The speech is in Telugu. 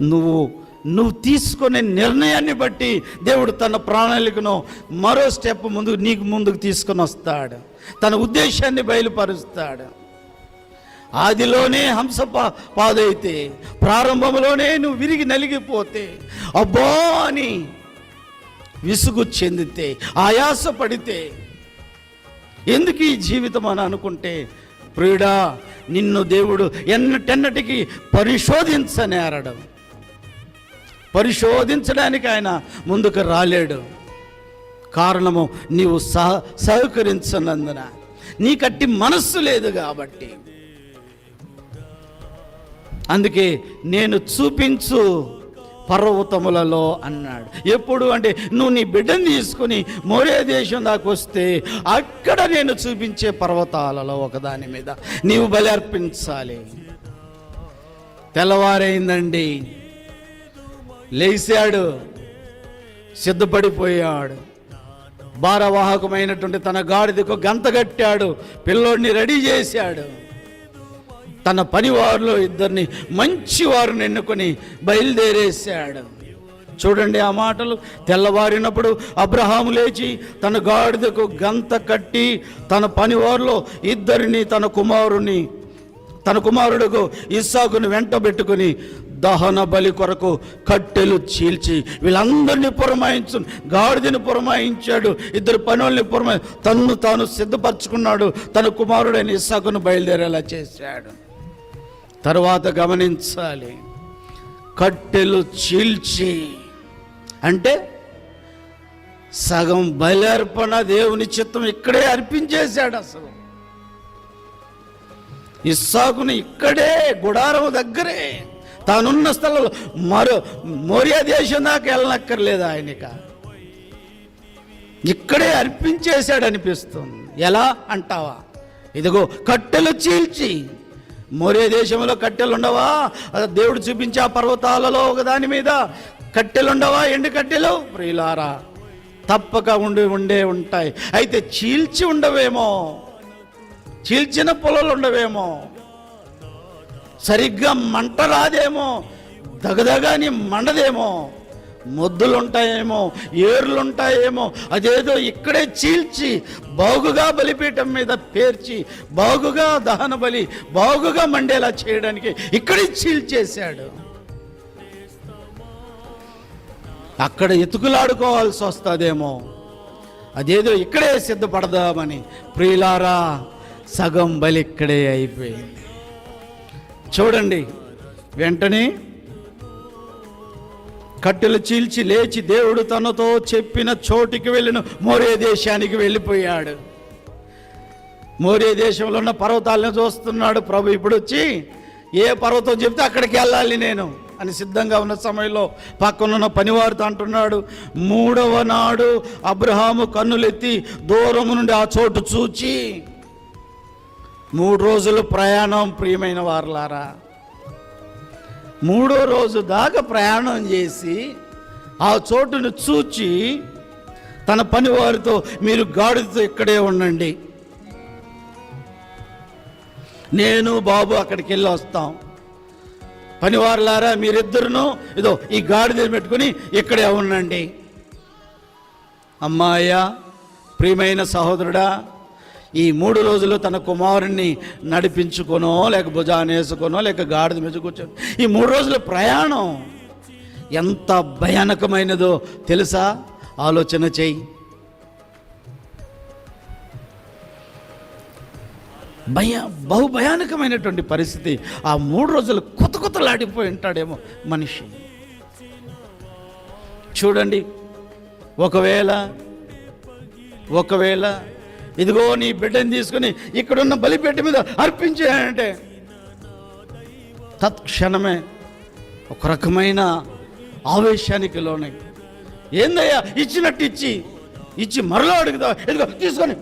నువ్వు తీసుకునే నిర్ణయాన్ని బట్టి దేవుడు తన ప్రణాళికను మరో స్టెప్ నీకు ముందుకు తీసుకొని వస్తాడు. తన ఉద్దేశాన్ని బయలుపరుస్తాడు. ఆదిలోనే హంస పాదైతే, ప్రారంభంలోనే నువ్వు విరిగి నలిగిపోతే, అబ్బో అని విసుగు చెందితే, ఆయాస పడితే, ఎందుకు ఈ జీవితం అని అనుకుంటే, ప్రియుడా, నిన్ను దేవుడు ఎన్నటెన్నటికి పరిశోధించనేరడం. పరిశోధించడానికి ఆయన ముందుకు రాలేడు. కారణము నీవు సహకరించనందున, నీకట్టి మనస్సు లేదు కాబట్టి. అందుకే నేను చూపించు పర్వతములలో అన్నాడు. ఎప్పుడు అంటే నువ్వు నీ బిడ్డను తీసుకుని మోరియా దేశం దాకా వస్తే అక్కడ నేను చూపించే పర్వతాలలో ఒకదాని మీద నీవు బలి అర్పించాలి. తెల్లవారైందండి, లేచాడు, సిద్ధపడిపోయాడు. భారవాహకమైనటువంటి తన గాడిదకు గంత కట్టాడు, పిల్లోడిని రెడీ చేశాడు. తన పనివారిలో ఇద్దరిని మంచివారిని ఎన్నుకొని బయలుదేరేశాడు. చూడండి ఆ మాటలు. తెల్లవారినప్పుడు అబ్రహాము లేచి తన గాడిదకు గంత కట్టి తన పనివారిలో ఇద్దరిని తన కుమారుడుకు ఇస్సాకుని వెంట పెట్టుకుని దహన బలి కొరకు కట్టెలు చీల్చి వీళ్ళందరినీ గాడిదని పురమాయించాడు. ఇద్దరు పనుల్ని తన్ను తాను సిద్ధపరచుకున్నాడు. తన కుమారుడైన ఇస్సాకును బయలుదేరేలా చేశాడు. తరువాత గమనించాలి, కట్టెలు చీల్చి అంటే సగం బలి అర్పణ దేవుని చిత్తం ఇక్కడే అర్పించేశాడు. అసలు ఇస్సాకుని ఇక్కడే గుడారం దగ్గరే తానున్న స్థలంలో మోరియా దేశం దాకా వెళ్ళనక్కర్లేదు. ఆయనక ఇక్కడే అర్పించేశాడు అనిపిస్తుంది. ఎలా అంటావా? ఇదిగో కట్టెలు చీల్చి. మోరియా దేశంలో కట్టెలు ఉండవా? దేవుడు చూపించే ఆ పర్వతాలలో ఒకదాని మీద కట్టెలుండవా? ఎండు కట్టెలు ప్రియులారా, తప్పక ఉండే ఉంటాయి. అయితే చీల్చి ఉండవేమో, చీల్చిన పొలాలు ఉండవేమో, సరిగ్గా మంట రాదేమో, దగదగాని మండదేమో, మొద్దులుంటాయేమో, ఏర్లుంటాయేమో. అదేదో ఇక్కడే చీల్చి బాగుగా బలిపీఠం మీద పేర్చి బాగుగా దహన బలి బాగుగా మండేలా చేయడానికి ఇక్కడే చీల్చేశాడు. అక్కడ ఎతుకులాడుకోవాల్సి వస్తుందేమో, అదేదో ఇక్కడే సిద్ధపడదామని. ప్రియులారా, సగం బలి ఇక్కడే అయిపోయింది. చూడండి, వెంటనే కట్టెలు చీల్చి లేచి దేవుడు తనతో చెప్పిన చోటికి వెళ్ళిన మోరియా దేశానికి వెళ్ళిపోయాడు. మోరియా దేశంలో ఉన్న పర్వతాలను చూస్తున్నాడు. ప్రభు ఇప్పుడు వచ్చి ఏ పర్వతం చెప్తే అక్కడికి వెళ్ళాలి నేను అని సిద్ధంగా ఉన్న సమయంలో పక్కనున్న పనివారితో అంటున్నాడు, 3వ నాడు అబ్రహాము కన్నులెత్తి దూరం నుండి ఆ చోటు చూచి, 3 రోజులు ప్రయాణం ప్రియమైన వారలారా, 3వ రోజు దాకా ప్రయాణం చేసి ఆ చోటును చూచి తన పనివారితో, మీరు గాడిదతో ఇక్కడే ఉండండి, నేను బాబు అక్కడికి వెళ్ళి వస్తాం. పనివారులారా, మీరిద్దరును ఇదో ఈ గాడిదని పెట్టుకుని ఇక్కడే ఉండండి. అమ్మాయ్యా, ప్రియమైన సహోదరుడా, ఈ 3 రోజులు తన కుమారుణ్ణి నడిపించుకొనో లేక భుజానేసుకొనో లేక గాడిద మీద కూర్చొని ఈ 3 రోజుల ప్రయాణం ఎంత భయానకమైనదో తెలుసా? ఆలోచన చెయ్యి. బహు భయానకమైనటువంటి పరిస్థితి. ఆ 3 రోజులు కొత్తలాడిపోయి ఉంటాడేమో మనిషి. చూడండి, ఒకవేళ ఇదిగో నీ బిడ్డని తీసుకుని ఇక్కడున్న బలిపీఠ మీద అర్పించాయంటే తత్క్షణమే ఒక రకమైన ఆవేశానికి లోనై, ఏందయ్యా ఇచ్చినట్టు ఇచ్చి మరలా అడుగుదా, ఇదిగో తీసుకొని